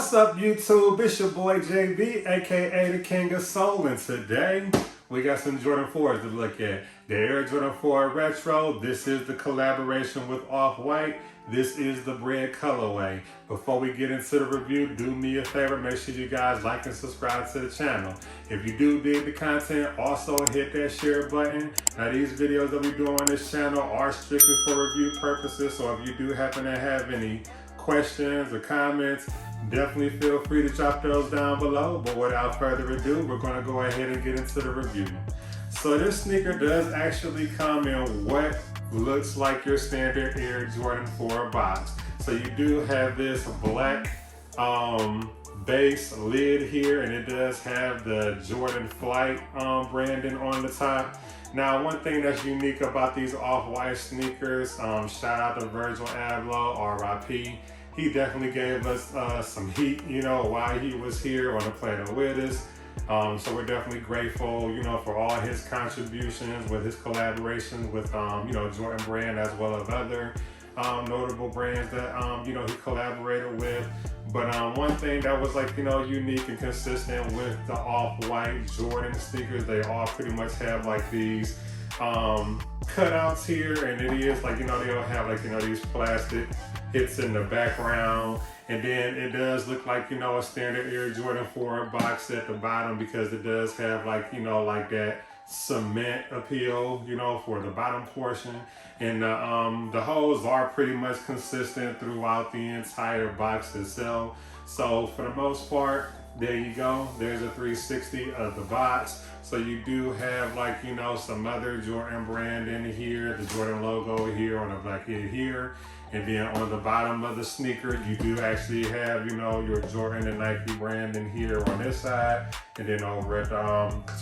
What's up, YouTube? It's your boy JB, aka the King of Soul, and today we got some Jordan 4s to look at. The Air Jordan 4 Retro. This is the collaboration with Off-White. This is the Bred colorway. Before we get into the review, do me a favor, make sure you guys like and subscribe to the channel. If you do dig the content, also hit that share button. Now these videos that we do on this channel are strictly for review purposes, so if you do happen to have any questions or comments, definitely feel free to drop those down below. But without further ado, we're going to go ahead and get into the review. So this sneaker does actually come in what looks like your standard Air Jordan 4 box. So you do have this black base lid here, and it does have the Jordan Flight branding on the top. Now, one thing that's unique about these Off-White sneakers, shout out to Virgil Abloh, RIP. He definitely gave us some heat, while he was here on the planet with us. So we're definitely grateful, for all his contributions with his collaborations with, Jordan Brand as well as other notable brands that, he collaborated with. But one thing that was unique and consistent with the Off-White Jordan sneakers, they all pretty much have these cutouts here, and it is they'll have these plastic hits in the background. And then it does look like, a standard Air Jordan 4 box at the bottom, because it does have that cement appeal, for the bottom portion. And the holes are pretty much consistent throughout the entire box itself. So for the most part, there you go. There's a 360 of the box. So you do have some other Jordan brand in here, the Jordan logo here on the back end here. And then on the bottom of the sneaker, you do actually have, your Jordan and Nike brand in here on this side. And then over at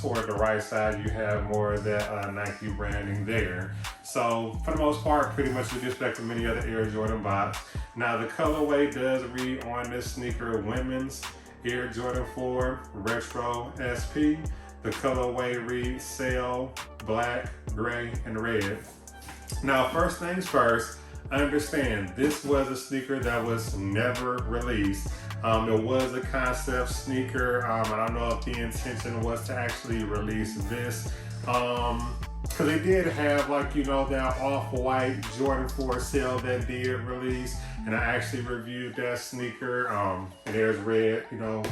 toward the right side, you have more of that Nike branding there. So for the most part, pretty much you'd expect from any other Air Jordan box. Now the colorway does read on this sneaker, Women's Air Jordan 4 Retro SP. The colorway reads Sail, Black, Gray, and Red. Now first things first, understand this was a sneaker that was never released. It was a concept sneaker. I don't know if the intention was to actually release this. Because they did have that Off-White Jordan 4 sale that did release, and I actually reviewed that sneaker. And there's Red,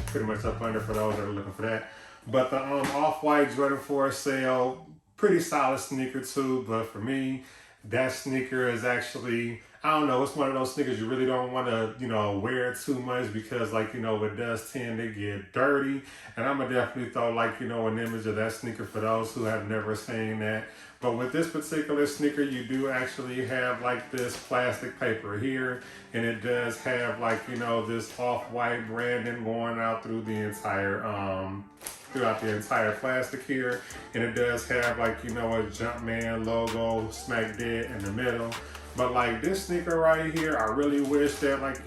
pretty much up under for those that are looking for that. But the Off-White Jordan 4 sale, pretty solid sneaker too. But for me, that sneaker is actually, I don't know, it's one of those sneakers you really don't want to, wear too much, because it does tend to get dirty. And I'm gonna definitely throw an image of that sneaker for those who have never seen that. But with this particular sneaker, you do actually have this plastic paper here, and it does have this Off-White branding going out through the entire throughout the entire plastic here. And it does have a Jumpman logo smack dead in the middle. But this sneaker right here, I really wish that it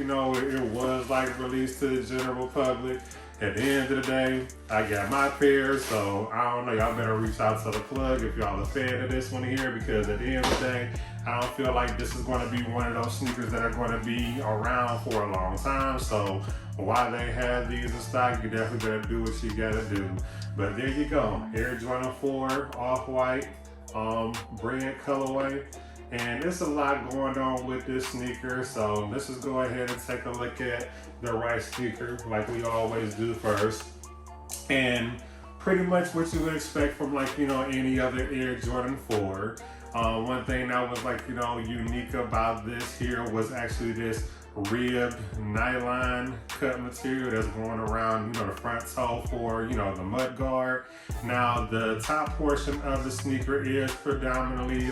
was released to the general public. At the end of the day, I got my pair, so I don't know, y'all better reach out to the plug if y'all a fan of this one here, because at the end of the day, I don't feel like this is going to be one of those sneakers that are going to be around for a long time. So while they have these in stock, you definitely better do what you gotta do. But there you go, Air Jordan 4 Off-White Bred colorway. And there's a lot going on with this sneaker, so let's just go ahead and take a look at the right sneaker like we always do first. And pretty much what you would expect from any other Air Jordan 4. One thing that was unique about this here was actually this ribbed nylon cut material that's going around the front toe for the mud guard. Now the top portion of the sneaker is predominantly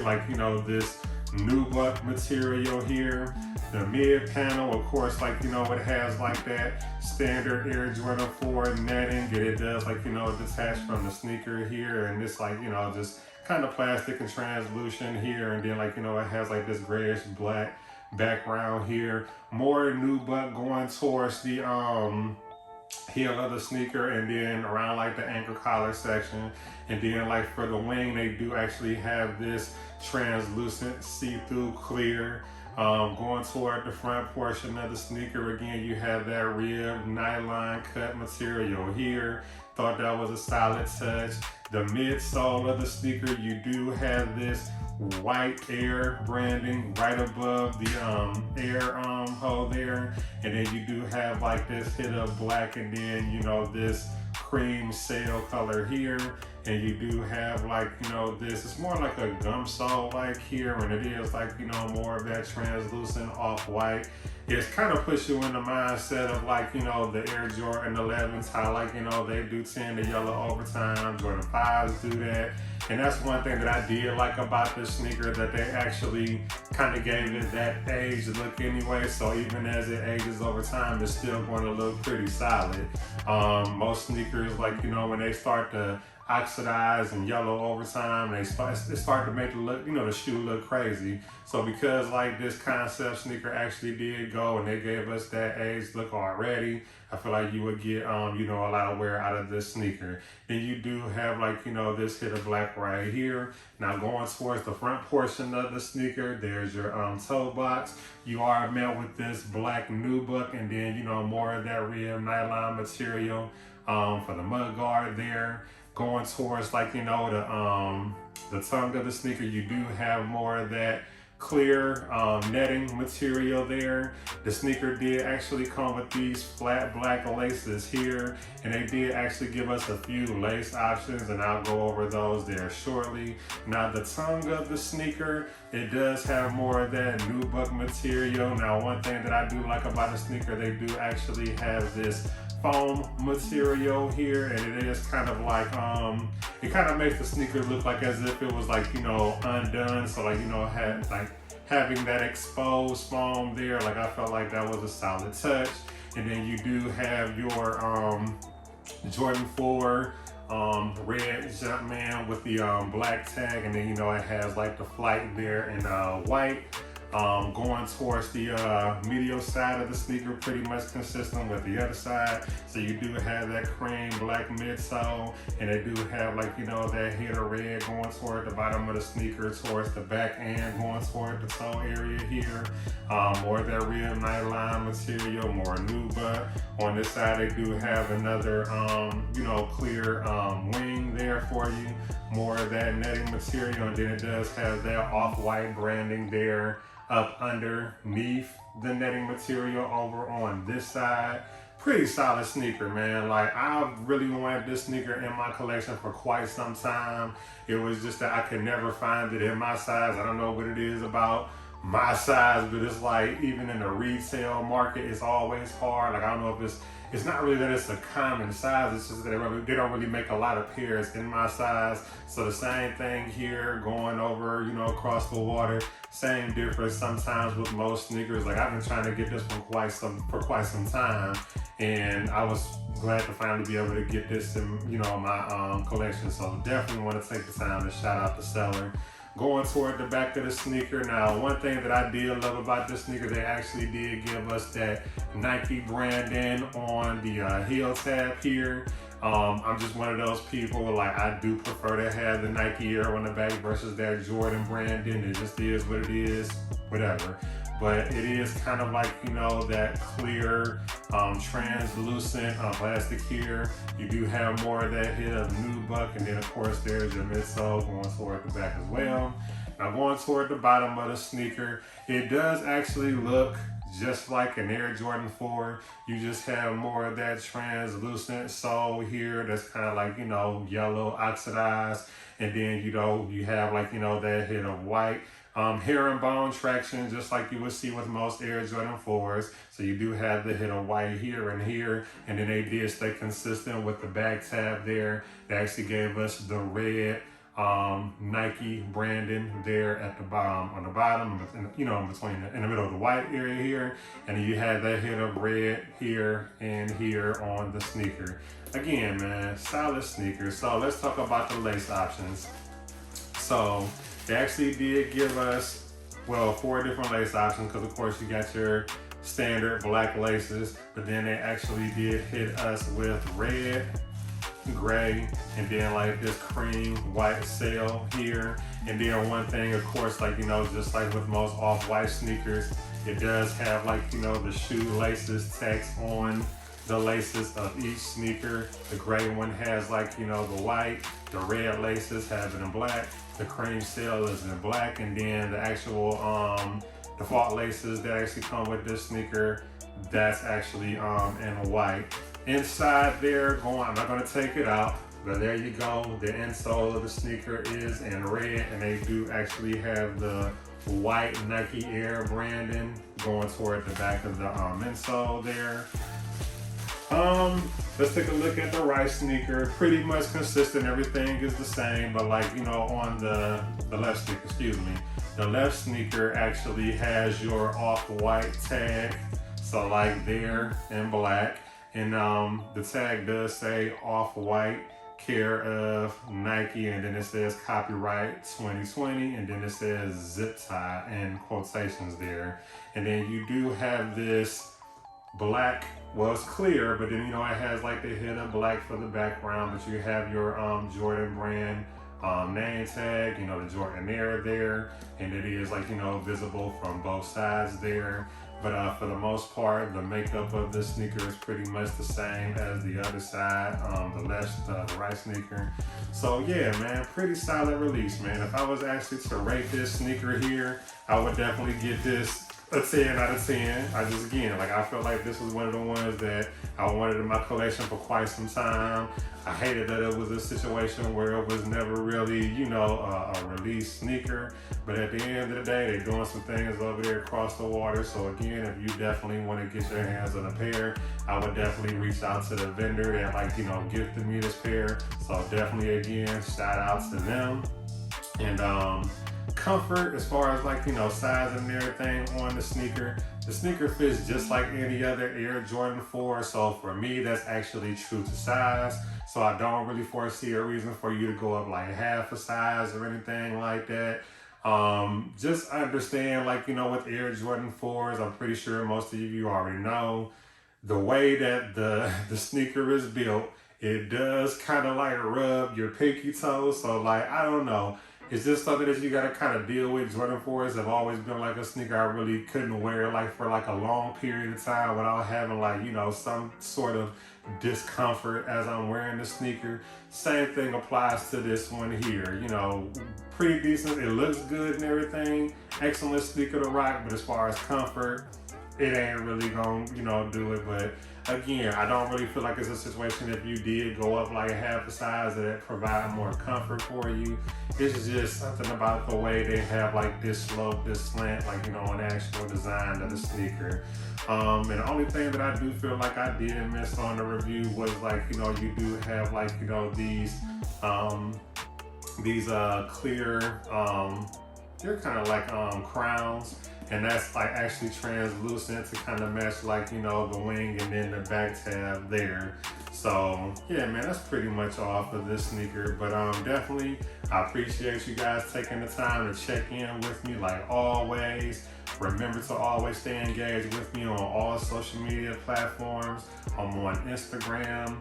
this nubuck material here. The mid panel, of course, it has that standard Air Jordan 4 netting, and it does detach from the sneaker here, and it's just kind of plastic and translucent here, and then it has this grayish black background here. More nubuck going towards the heel of the sneaker, and then around the ankle collar section. And then for the wing, they do actually have this translucent see-through clear Going toward the front portion of the sneaker, again, you have that rib nylon cut material here. Thought that was a solid touch. The midsole of the sneaker, you do have this white air branding right above the air hole there, and then you do have like this hit of black, and then you know this cream sail color here, and you do have like, you know, this, it's more like a gum sole like here, and it is like, you know, more of that translucent off-white. It's kind of puts you in the mindset of like, you know, the Air Jordan 11s, how like, you know, they do tend to yellow overtime, Jordan 5s do that. And that's one thing that I did like about this sneaker, that they actually kind of gave it that aged look anyway. So even as it ages over time, it's still going to look pretty solid. Most sneakers, like, you know, when they start to oxidize and yellow over time, they start to make the look, you know, the shoe look crazy. So because like this concept sneaker actually did go and they gave us that aged look already, I feel like you would get you know, a lot of wear out of this sneaker. Then you do have like, you know, this hit of black right here. Now going towards the front portion of the sneaker, there's your toe box. You are met with this black nubuck, and then, you know, more of that rib nylon material for the mud guard there. Going towards like, you know, the tongue of the sneaker, you do have more of that clear netting material there. The sneaker did actually come with these flat black laces here, and they did actually give us a few lace options, and I'll go over those there shortly. Now the tongue of the sneaker, it does have more of that nubuck material. Now one thing that I do like about the sneaker, they do actually have this foam material here, and it is kind of like it kind of makes the sneaker look like as if it was like, you know, undone. So like, you know, had like having that exposed foam there, like I felt like that was a solid touch. And then you do have your Jordan 4 red Jumpman with the black tag, and then, you know, it has like the flight there in white. Going towards the medial side of the sneaker, pretty much consistent with the other side. So you do have that cream black midsole, and they do have like, you know, that hit of red going toward the bottom of the sneaker, towards the back end, going toward the toe area here. More of that rib nylon material, more nubuck. On this side, they do have another, you know, clear wing there for you. More of that netting material, and then it does have that off-white branding there up underneath the netting material over on this side. Pretty solid sneaker, man. Like, I really wanted this sneaker in my collection for quite some time. It was just that I could never find it in my size. I don't know what it is about my size, but it's like, even in the retail market, it's always hard. Like, I don't know if it's not really that it's a common size, it's just that they don't really make a lot of pairs in my size. So the same thing here, going over, you know, across the water, same difference sometimes with most sneakers. Like, I've been trying to get this one for quite some time, and I was glad to finally be able to get this in, you know, my collection. So definitely want to take the time to shout out the seller. Going toward the back of the sneaker, now one thing that I did love about this sneaker, they actually did give us that Nike branding on the heel tab here. I'm just one of those people, like, I do prefer to have the Nike Air on the back versus that Jordan branding. It just is what it is, whatever. But it is kind of like, you know, that clear, translucent plastic here. You do have more of that hit of nubuck, and then of course there's your midsole going toward the back as well. Now going toward the bottom of the sneaker, it does actually look just like an Air Jordan 4. You just have more of that translucent sole here that's kind of like, you know, yellow oxidized, and then, you know, you have like, you know, that hit of white. Herringbone traction, just like you would see with most Air Jordan 4s. So you do have the hit of white here and here, and then they did stay consistent with the back tab there. They actually gave us the red Nike branding there at the bottom, on the bottom, you know, in the middle of the white area here, and then you have that hit of red here and here on the sneaker. Again, man, solid sneaker. So let's talk about the lace options. So they actually did give us, well, 4 different lace options, because of course you got your standard black laces, but then they actually did hit us with red, gray, and then like this cream white sail here. And then one thing, of course, like, you know, just like with most off-white sneakers, it does have like, you know, the shoelaces text on the laces of each sneaker. The gray one has like, you know, the white, the red laces have it in black, the cream seal is in black, and then the actual default laces that actually come with this sneaker, that's actually in white. Inside there, I'm not gonna take it out, but there you go. The insole of the sneaker is in red, and they do actually have the white Nike Air branding going toward the back of the insole there. Let's take a look at the right sneaker. Pretty much consistent, everything is the same, but like, you know, on the left sneaker, excuse me, the left sneaker actually has your off-white tag, so like there in black, and the tag does say off-white, care of Nike, and then it says copyright 2020, and then it says zip tie in quotations there. And then you do have this black, well, it's clear, but then, you know, it has like the hit of black for the background, but you have your Jordan brand name tag, you know, the Jordan Air there, and it is like, you know, visible from both sides there. But for the most part, the makeup of this sneaker is pretty much the same as the other side, the right sneaker. So yeah, man, pretty solid release, man. If I was actually to rate this sneaker here, I would definitely give this a 10 out of 10. I felt like this was one of the ones that I wanted in my collection for quite some time. I hated that it was a situation where it was never really, you know, a release sneaker. But at the end of the day, they're doing some things over there across the water. So again, if you definitely want to get your hands on a pair, I would definitely reach out to the vendor that, like, you know, gifted me this pair. So definitely, again, shout out to them. And comfort, as far as like, you know, size and everything on the sneaker fits just like any other Air Jordan 4. So for me, that's actually true to size. So I don't really foresee a reason for you to go up like half a size or anything like that. Just understand, like, you know, with Air Jordan 4s, I'm pretty sure most of you already know, the way that the sneaker is built, it does kind of like rub your pinky toe. So like, I don't know. It's just something that you gotta kind of deal with. Jordan 4s have always been like a sneaker I really couldn't wear like for like a long period of time without having like, you know, some sort of discomfort as I'm wearing the sneaker. Same thing applies to this one here. You know, pretty decent. It looks good and everything. Excellent sneaker to rock, but as far as comfort, it ain't really gonna, you know, do it. But again, I don't really feel like it's a situation if you did go up like half a size that provide more comfort for you. It's just something about the way they have like this slope, this slant, like, you know, an actual design of the sneaker. And the only thing that I do feel like I did miss on the review was like, you know, you do have like, you know, these clear, they're kind of like crowns. And that's like actually translucent to kind of match like, you know, the wing and then the back tab there. So yeah, man, that's pretty much all for this sneaker. But definitely, I appreciate you guys taking the time to check in with me like always. Remember to always stay engaged with me on all social media platforms. I'm on Instagram,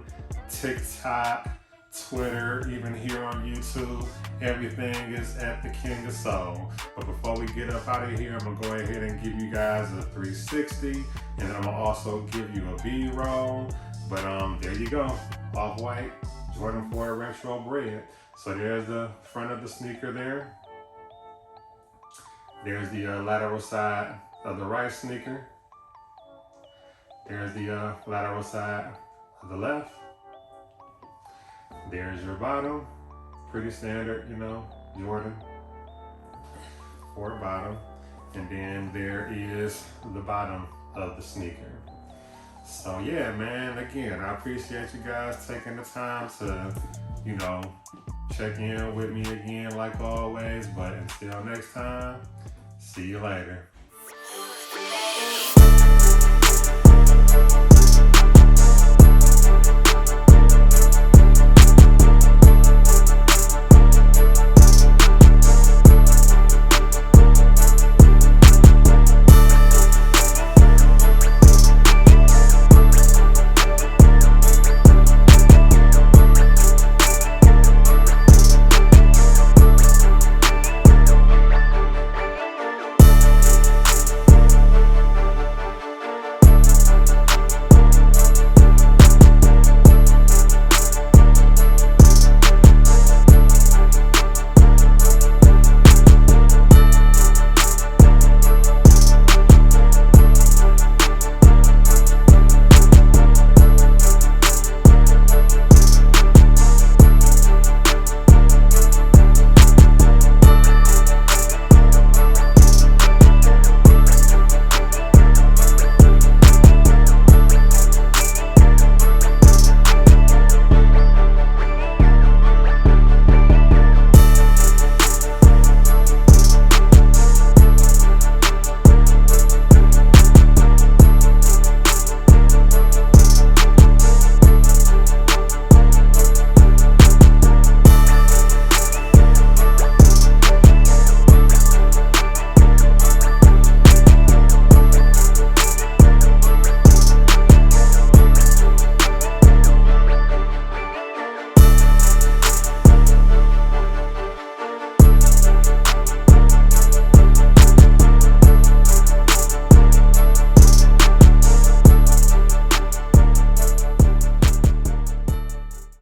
TikTok, Twitter, even here on YouTube. Everything is at the King of Soul. But before we get up out of here, I'm gonna go ahead and give you guys a 360, and then I'm gonna also give you a B-roll. But there you go, off-white Jordan 4 Retro Bred. So there's the front of the sneaker there. There's the lateral side of the right sneaker. There's the lateral side of the left. There's your bottom. Pretty standard, you know, Jordan 4 bottom. And then there is the bottom of the sneaker. So yeah, man, again, I appreciate you guys taking the time to, you know, check in with me again like always. But until next time, see you later.